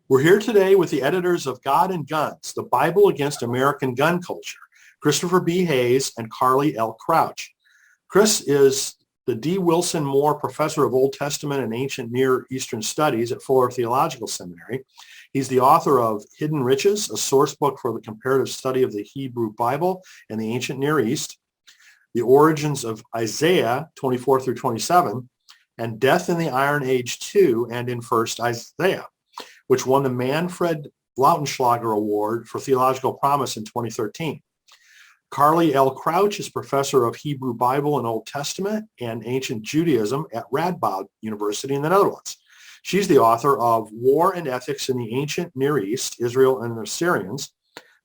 We're here today with the editors of God and Guns, The Bible Against American Gun Culture, Christopher B. Hayes and Carly L. Crouch. Chris is the D. Wilson Moore Professor of Old Testament and Ancient Near Eastern Studies at Fuller Theological Seminary. He's the author of Hidden Riches, a source book for the comparative study of the Hebrew Bible and the Ancient Near East, The Origins of Isaiah 24 through 27, and Death in the Iron Age 2 and in First Isaiah, which won the Manfred Lautenschlager Award for Theological Promise in 2013. Carly L. Crouch is professor of Hebrew Bible and Old Testament and Ancient Judaism at Radboud University in the Netherlands. She's the author of War and Ethics in the Ancient Near East, Israel and the Assyrians,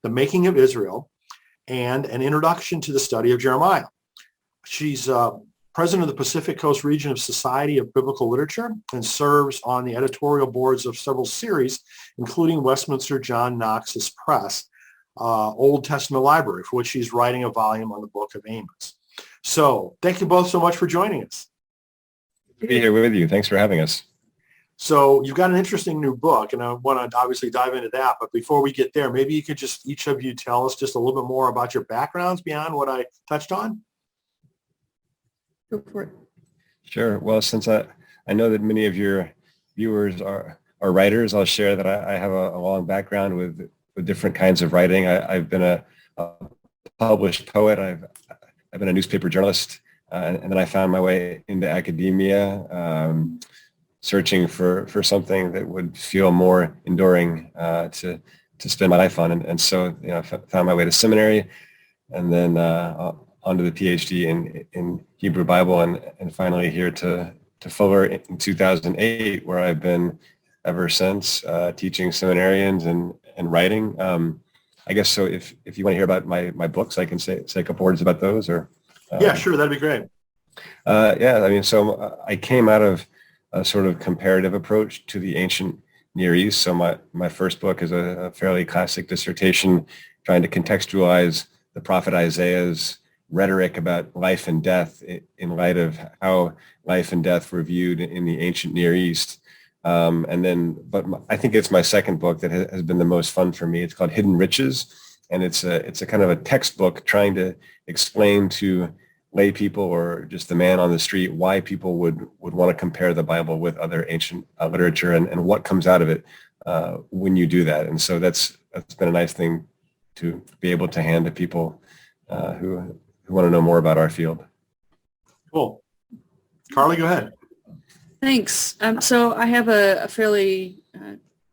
The Making of Israel, and An Introduction to the Study of Jeremiah. She's president of the Pacific Coast region of Society of Biblical Literature and serves on the editorial boards of several series, including Westminster John Knox's Press, Old Testament Library, for which she's writing a volume on the book of Amos. So thank you both so much for joining us. Good to be here with you. Thanks for having us. So you've got an interesting new book, and I want to obviously dive into that. But before we get there, maybe you could just, each of you, tell us just a little bit more about your backgrounds beyond what I touched on. Go for it. Sure. Well, since I know that many of your viewers are writers, I'll share that I have a long background with different kinds of writing. I've been a published poet. I've been a newspaper journalist, and then I found my way into academia, searching for something that would feel more enduring to spend my life on. And so, I found my way to seminary, and then onto the PhD in Hebrew Bible, and finally here to Fuller in 2008, where I've been ever since, teaching seminarians and writing. I guess so. If you want to hear about my books, I can say a couple words about those. Or yeah, sure, that'd be great. So I came out of a sort of comparative approach to the ancient Near East. So my first book is a fairly classic dissertation trying to contextualize the prophet Isaiah's rhetoric about life and death in light of how life and death were viewed in the ancient Near East. I think it's my second book that has been the most fun for me. It's called Hidden Riches, and it's a kind of a textbook trying to explain to lay people or just the man on the street why people would want to compare the Bible with other ancient literature and what comes out of it when you do that. And so that's been a nice thing to be able to hand to people who want to know more about our field. Cool. Carly, go ahead. Thanks. So I have a fairly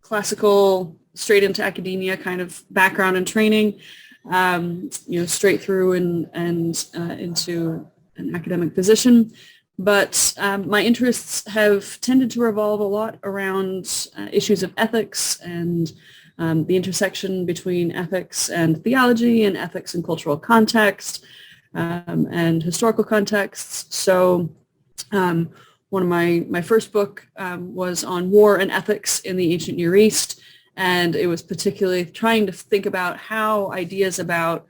classical, straight into academia kind of background and training, straight through and into an academic position. But my interests have tended to revolve a lot around issues of ethics and the intersection between ethics and theology, and ethics and cultural context, and historical contexts. So one of my first book was on war and ethics in the ancient Near East, and it was particularly trying to think about how ideas about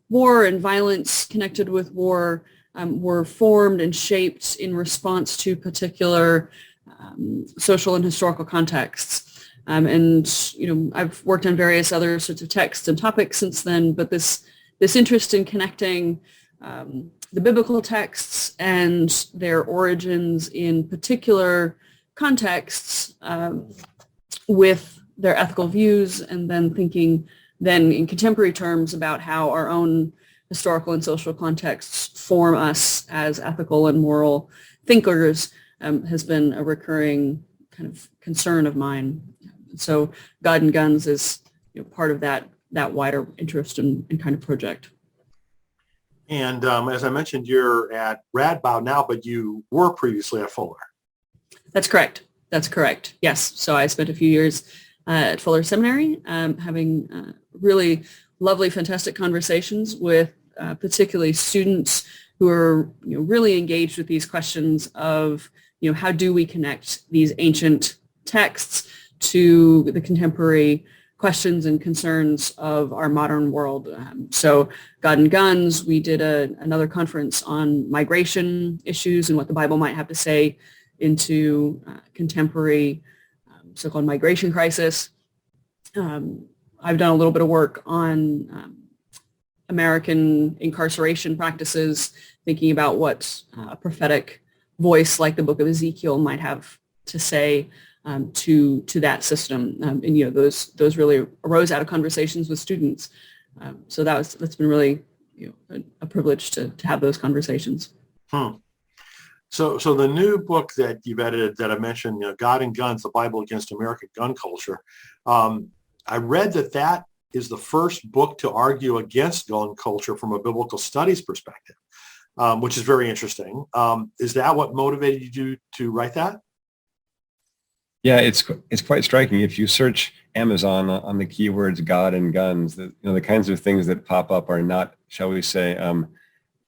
war and violence connected with war were formed and shaped in response to particular social and historical contexts. I've worked on various other sorts of texts and topics since then, but this interest in connecting the biblical texts and their origins in particular contexts with their ethical views, and then thinking then in contemporary terms about how our own historical and social contexts form us as ethical and moral thinkers has been a recurring kind of concern of mine. So God and Guns is part of that wider interest and kind of project. And as I mentioned, you're at Radboud now, but you were previously at Fuller. That's correct. Yes. So I spent a few years at Fuller Seminary, having really lovely, fantastic conversations with particularly students who are really engaged with these questions of how do we connect these ancient texts to the contemporary questions and concerns of our modern world. So God and Guns, we did another conference on migration issues and what the Bible might have to say into contemporary so-called migration crisis. I've done a little bit of work on American incarceration practices, thinking about what a prophetic voice like the book of Ezekiel might have to say to that system. And those really arose out of conversations with students. So that's been really a privilege to have those conversations. So the new book that you've edited that I mentioned, God and Guns, the Bible Against American Gun Culture, I read that is the first book to argue against gun culture from a biblical studies perspective, which is very interesting. Is that what motivated you to write that? Yeah, it's quite striking. If you search Amazon on the keywords God and guns, the kinds of things that pop up are not, shall we say,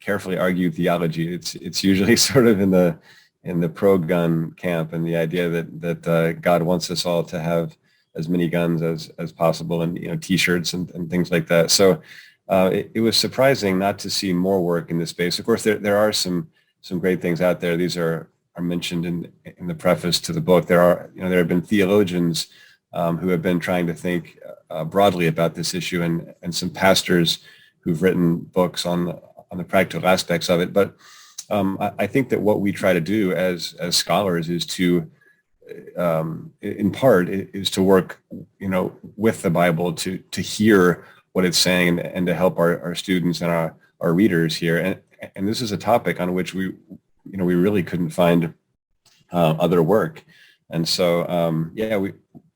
carefully argued theology. It's usually sort of in the pro-gun camp, and the idea that God wants us all to have as many guns as possible, and T-shirts and things like that. So it was surprising not to see more work in this space. Of course, there are some great things out there. These are mentioned in the preface to the book. There have been theologians who have been trying to think broadly about this issue, and some pastors who've written books on the practical aspects of it. But I think that what we try to do as scholars is to, in part, is to work, with the Bible to hear what it's saying and to help our students and our readers here. And this is a topic on which we really couldn't find other work. And so,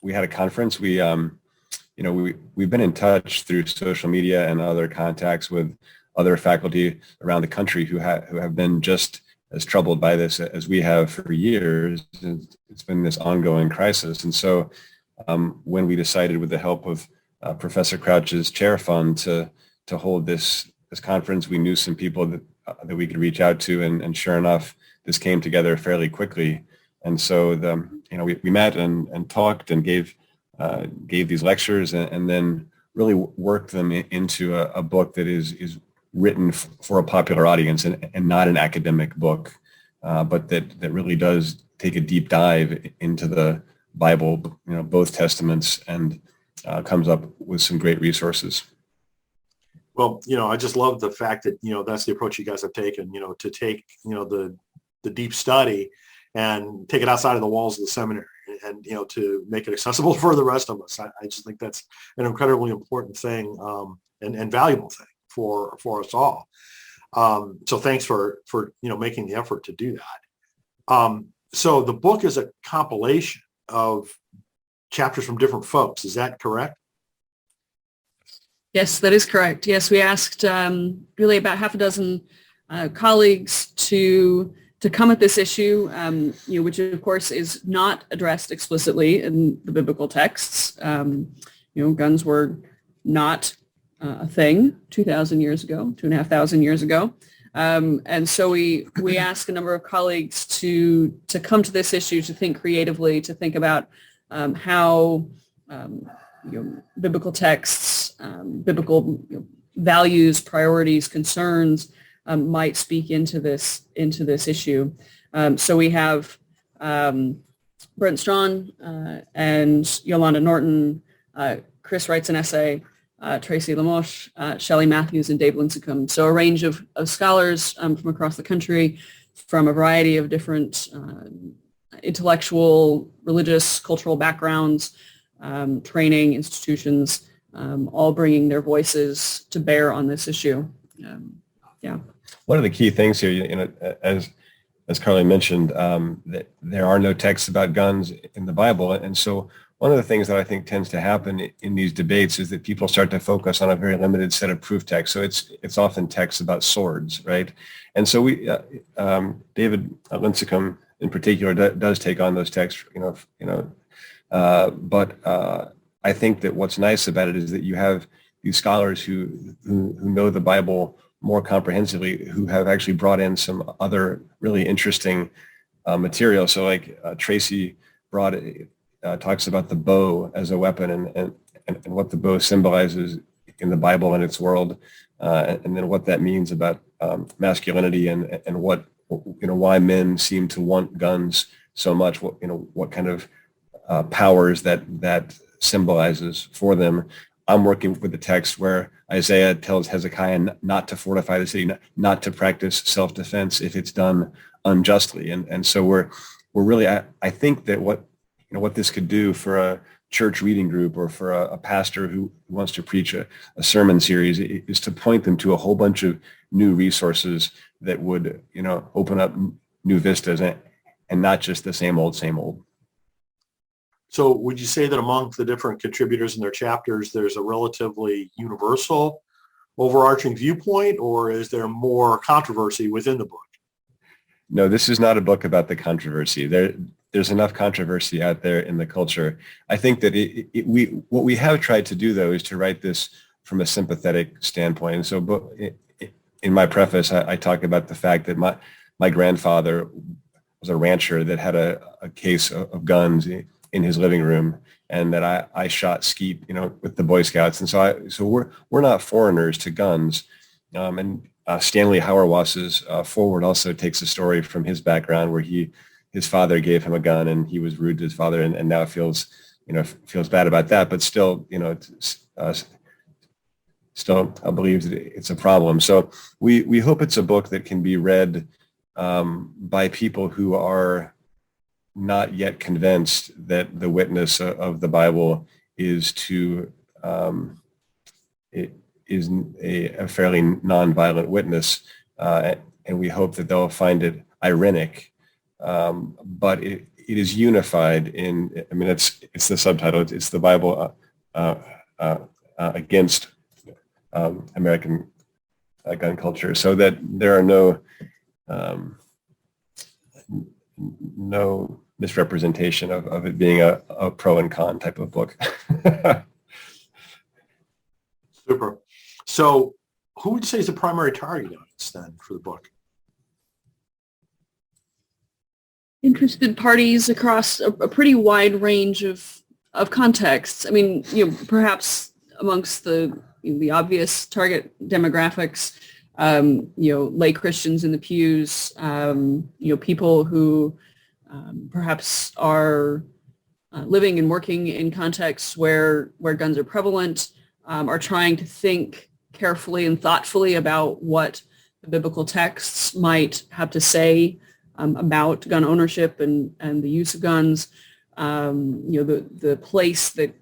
we had a conference. We've been in touch through social media and other contacts with other faculty around the country who have been just as troubled by this as we have for years. It's been this ongoing crisis. And so when we decided, with the help of Professor Crouch's chair fund, to hold this conference, we knew some people that we could reach out to, and sure enough, this came together fairly quickly. And so we met and talked and gave these lectures, and then really worked them into a book that is written for a popular audience, and not an academic book, but that really does take a deep dive into the Bible, both Testaments, and comes up with some great resources. Well, I just love the fact that, that's the approach you guys have taken, to take, the deep study and take it outside of the walls of the seminary, and, to make it accessible for the rest of us. I just think that's an incredibly important thing, and valuable thing for us all. So thanks for making the effort to do that. So the book is a compilation of chapters from different folks. Is that correct? Yes, that is correct. Yes, we asked really about half a dozen colleagues to come at this issue, which of course is not addressed explicitly in the biblical texts. Guns were not a thing 2,000 years ago, 2,500 years ago. And so we asked a number of colleagues to come to this issue, to think creatively, to think about how biblical texts, biblical values, priorities, concerns might speak into this issue. So we have Brent Strawn and Yolanda Norton. Chris writes an essay. Tracy Lamoche, Shelley Matthews, and Dave Lincecum. So a range of scholars from across the country, from a variety of different intellectual, religious, cultural backgrounds, training institutions, all bringing their voices to bear on this issue. One of the key things here, as Carly mentioned, that there are no texts about guns in the Bible, and so one of the things that I think tends to happen in these debates is that people start to focus on a very limited set of proof texts. So it's often texts about swords, right? And so David Lincecum in particular does take on those texts, but I think that what's nice about it is that you have these scholars who know the Bible more comprehensively, who have actually brought in some other really interesting material. So like Tracy talks about the bow as a weapon, and what the bow symbolizes in the Bible and its world, and then what that means about masculinity, and what why men seem to want guns so much. What kind of powers that symbolizes for them. I'm working with the text where Isaiah tells Hezekiah not to fortify the city, not to practice self-defense if it's done unjustly. And so we're really, I think that what this could do for a church reading group or for a pastor who wants to preach a sermon series is to point them to a whole bunch of new resources that would, open up new vistas and not just the same old, same old. So would you say that among the different contributors in their chapters, there's a relatively universal overarching viewpoint, or is there more controversy within the book? No, this is not a book about the controversy. There's enough controversy out there in the culture. I think that what we have tried to do, though, is to write this from a sympathetic standpoint. And so in my preface, I talk about the fact that my grandfather was a rancher that had a case of guns in his living room, and that I shot skeet, with the Boy Scouts. And so we're not foreigners to guns. And Stanley Hauerwas's foreword also takes a story from his background where his father gave him a gun and he was rude to his father and now feels bad about that, but still, still believes that it's a problem. So we hope it's a book that can be read by people who are not yet convinced that the witness of the Bible is a fairly nonviolent witness, and we hope that they'll find it ironic, but it is unified in. I mean, it's the subtitle. It's the Bible against American gun culture, so that there are no misrepresentation of it being a pro and con type of book. Super. So who would you say is the primary target audience then for the book? Interested parties across a pretty wide range of contexts. I mean, perhaps amongst the obvious target demographics, lay Christians in the pews, people who perhaps are living and working in contexts where guns are prevalent, are trying to think carefully and thoughtfully about what the biblical texts might have to say about gun ownership and the use of guns, the place that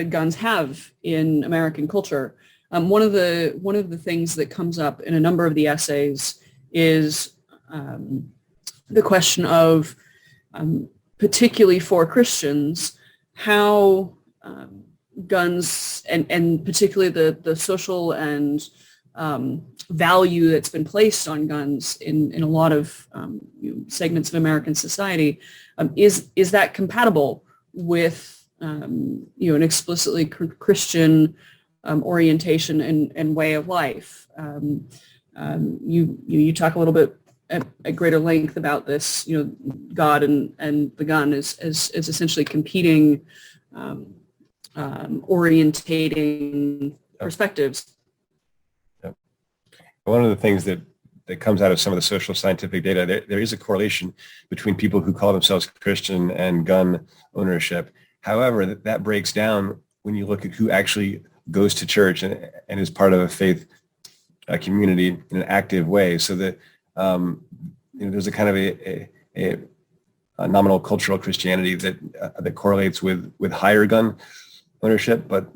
guns have in American culture. One of the things that comes up in a number of the essays is the question of, particularly for Christians, how guns and particularly the social and value that's been placed on guns in a lot of segments of American society, is that compatible with an explicitly Christian orientation and way of life? You talk a little bit at greater length about this. God and the gun is essentially competing, orientating perspectives. One of the things that comes out of some of the social scientific data, there is a correlation between people who call themselves Christian and gun ownership. However, that breaks down when you look at who actually goes to church and is part of a faith community in an active way. So that there's a kind of a nominal cultural Christianity that correlates with higher gun ownership, but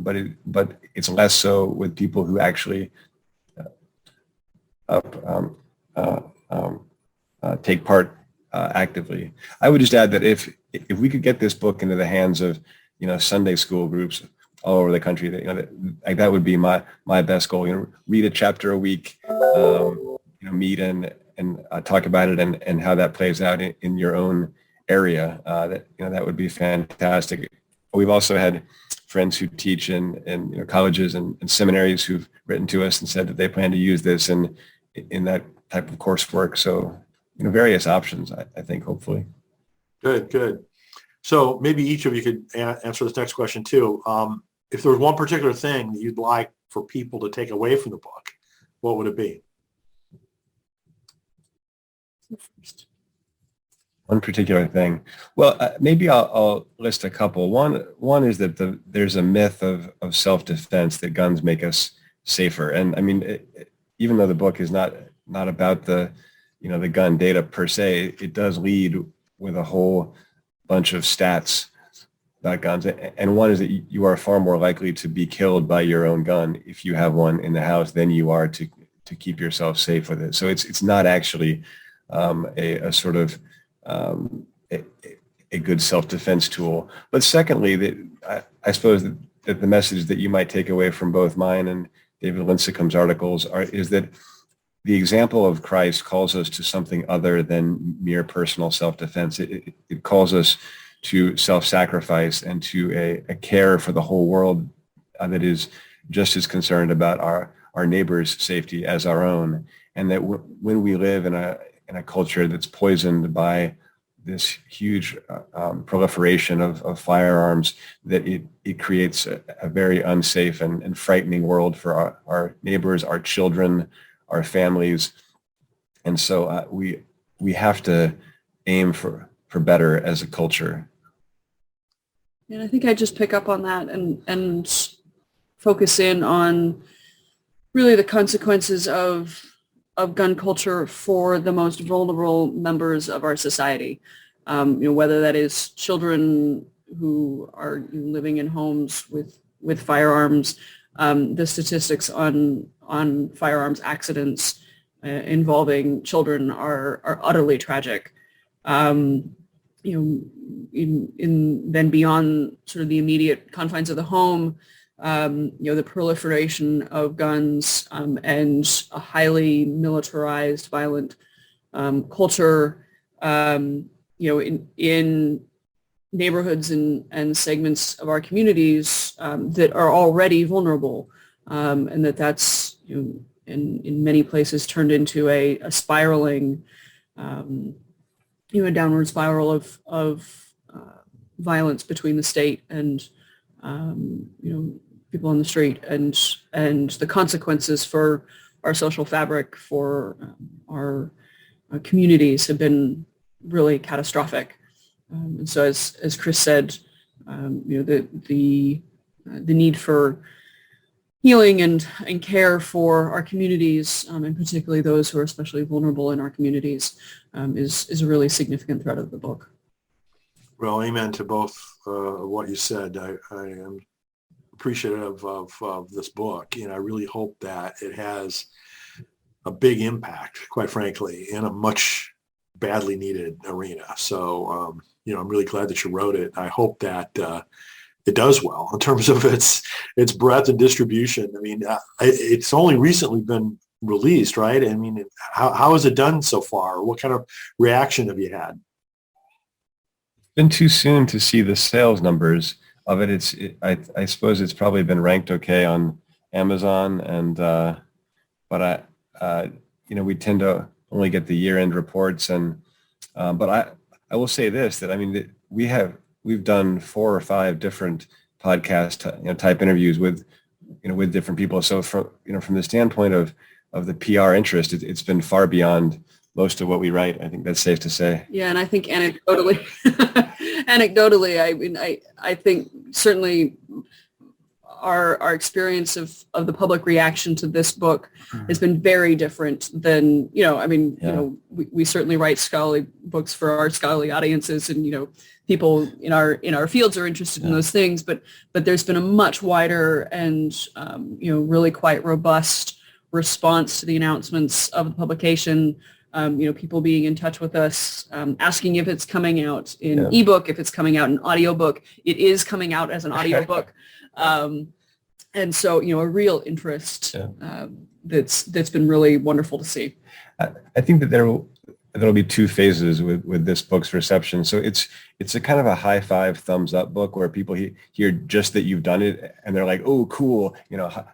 it's less so with people who actually take part actively. I would just add that if we could get this book into the hands of Sunday school groups all over the country, that would be my best goal. Read a chapter a week, meet and talk about it and how that plays out in your own area. That would be fantastic. We've also had friends who teach in colleges and seminaries who've written to us and said that they plan to use this in that type of coursework. So, various options, I think, hopefully. Good. So maybe each of you could answer this next question too. If there was one particular thing that you'd like for people to take away from the book, what would it be? One particular thing. Well, maybe I'll list a couple. One is that there's a myth of self-defense that guns make us safer. And I mean, even though the book is not about the gun data per se, it does lead with a whole bunch of stats about guns. And one is that you are far more likely to be killed by your own gun if you have one in the house than you are to keep yourself safe with it. So it's not actually a sort of a good self-defense tool. But secondly, I suppose that the message that you might take away from both mine and David Lincecum's articles is that the example of Christ calls us to something other than mere personal self-defense. It calls us to self-sacrifice and to a care for the whole world that is just as concerned about our neighbor's safety as our own. And that when we live in a culture that's poisoned by this huge proliferation of firearms, that it creates a very unsafe and frightening world for our neighbors, our children, our families. And so we have to aim for better as a culture. And I think I just pick up on that and focus in on really the consequences of gun culture for the most vulnerable members of our society. Whether that is children who are living in homes with firearms. The statistics on firearms accidents involving children are utterly tragic. Then beyond sort of the immediate confines of the home, the proliferation of guns and a highly militarized, violent culture, in neighborhoods and segments of our communities that are already vulnerable, and that's in many places turned into a spiraling, a downward spiral of violence between the state and people on the street, and the consequences for our social fabric, for our communities have been really catastrophic. And so, as Chris said, the need for healing and care for our communities, and particularly those who are especially vulnerable in our communities, is a really significant thread of the book. Well, amen to both what you said. I am appreciative of this book, and I really hope that it has a big impact, quite frankly, in a much badly needed arena. So, I'm really glad that you wrote it. I hope that it does well in terms of its breadth and distribution. I mean, it's only recently been released, right? I mean, how has it done so far? What kind of reaction have you had? It's been too soon to see the sales numbers of it. I suppose it's probably been ranked okay on Amazon, and but we tend to only get the year-end reports, and but I will say this, that I mean we've done 4 or 5 different podcast type interviews with different people. So from the standpoint of the PR interest, it's been far beyond most of what we write. I think that's safe to say. Yeah, and I think anecdotally, I mean, I think certainly our experience of the public reaction to this book has been very different than, we certainly write scholarly books for our scholarly audiences, and, people in our fields are interested in those things, but there's been a much wider and, really quite robust response to the announcements of the publication. People being in touch with us, asking if it's coming out in ebook, if it's coming out in audiobook. It is coming out as an audiobook. And so, a real interest that's been really wonderful to see. I think that there'll be 2 phases with this book's reception. So it's a kind of a high 5 thumbs up book where people hear just that you've done it and they're like, oh, cool,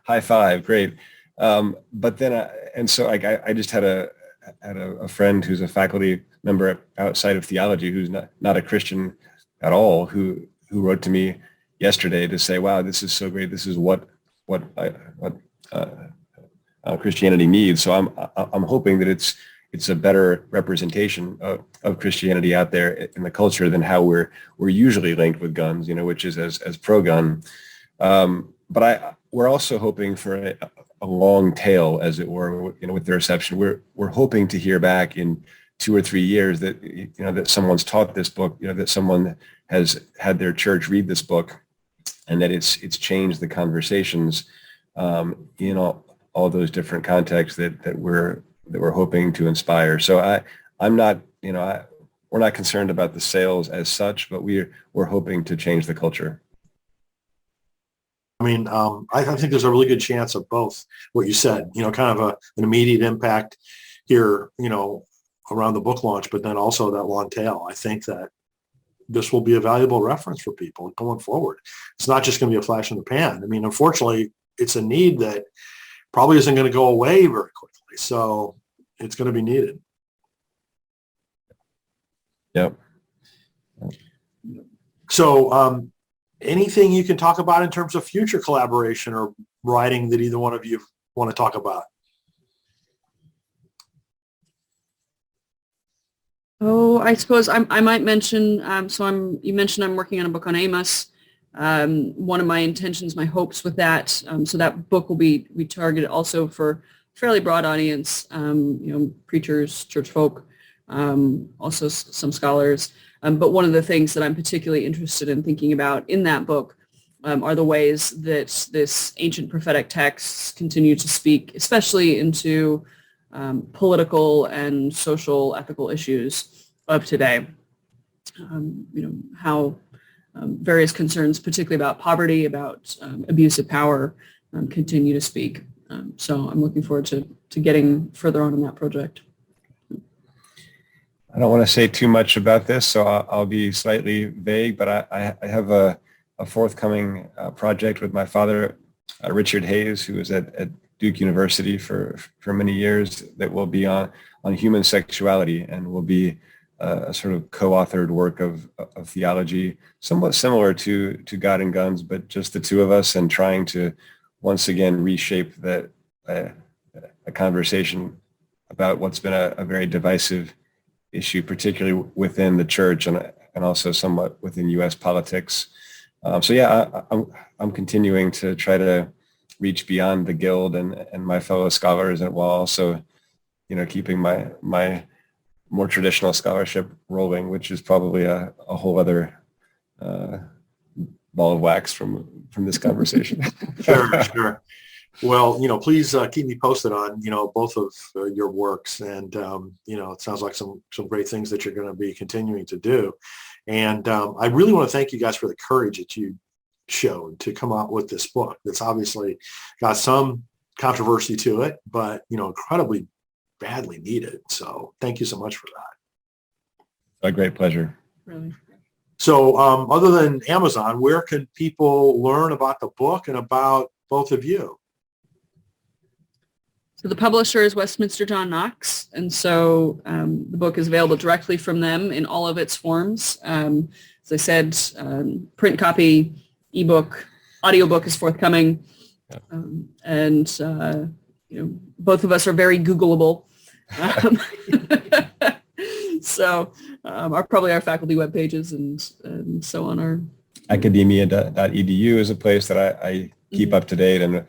high 5, great. But then, I just had a friend who's a faculty member outside of theology who's not a Christian at all, who wrote to me yesterday to say, wow, this is so great. This is what Christianity needs. So I'm hoping that it's it's a better representation of Christianity out there in the culture than how we're usually linked with guns, which is as pro-gun. But we're also hoping for a long tail, as it were, with the reception. We're hoping to hear back in 2 or 3 years that that someone's taught this book, that someone has had their church read this book, and that it's changed the conversations in all those different contexts that we're hoping to inspire. So I'm not, we're not concerned about the sales as such, but we're hoping to change the culture. I mean, I think there's a really good chance of both what you said, kind of an immediate impact here, around the book launch, but then also that long tail. I think that this will be a valuable reference for people going forward. It's not just going to be a flash in the pan. I mean, unfortunately, it's a need that probably isn't going to go away very quickly. So it's going to be needed. Yep. So anything you can talk about in terms of future collaboration or writing that either one of you want to talk about? Oh, I suppose I might mention, you mentioned I'm working on a book on Amos. One of my intentions, my hopes with that, so that book will be targeted also for fairly broad audience, preachers, church folk, also some scholars. But one of the things that I'm particularly interested in thinking about in that book are the ways that this ancient prophetic texts continue to speak, especially into political and social ethical issues of today. How various concerns, particularly about poverty, about abuse of power, continue to speak. So I'm looking forward to getting further on in that project. I don't want to say too much about this, so I'll be slightly vague, but I have a forthcoming project with my father, Richard Hayes, who was at Duke University for many years, that will be on human sexuality, and will be a sort of co-authored work of theology, somewhat similar to God and Guns, but just the two of us, and trying to once again reshape that a conversation about what's been a very divisive issue, particularly within the church and also somewhat within U.S. politics. I'm continuing to try to reach beyond the guild and my fellow scholars, and while also, keeping my more traditional scholarship rolling, which is probably a whole other ball of wax from this conversation. Sure. Well, please keep me posted on, both of your works. And, it sounds like some great things that you're going to be continuing to do. And I really want to thank you guys for the courage that you showed to come out with this book that's obviously got some controversy to it, but, incredibly badly needed. So thank you so much for that. A great pleasure. Really. So other than Amazon, where can people learn about the book and about both of you? So the publisher is Westminster John Knox, and so the book is available directly from them in all of its forms. As I said, print copy, ebook, audiobook is forthcoming, and both of us are very Googleable. So probably our faculty web pages and so on are. Academia.edu is a place that I keep up to date, and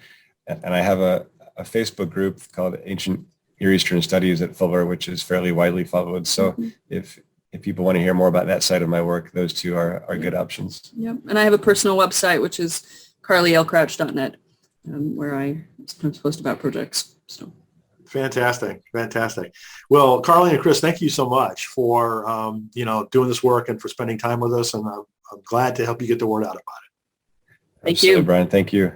I have a Facebook group called Ancient Near Eastern Studies at Fuller, which is fairly widely followed. So if people want to hear more about that side of my work, those two are good options. Yep. And I have a personal website, which is carlylcrouch.net, where I sometimes post about projects. So. Fantastic. Well, Carly and Chris, thank you so much for, doing this work and for spending time with us. And I'm glad to help you get the word out about it. Thank you, Brian. Thank you.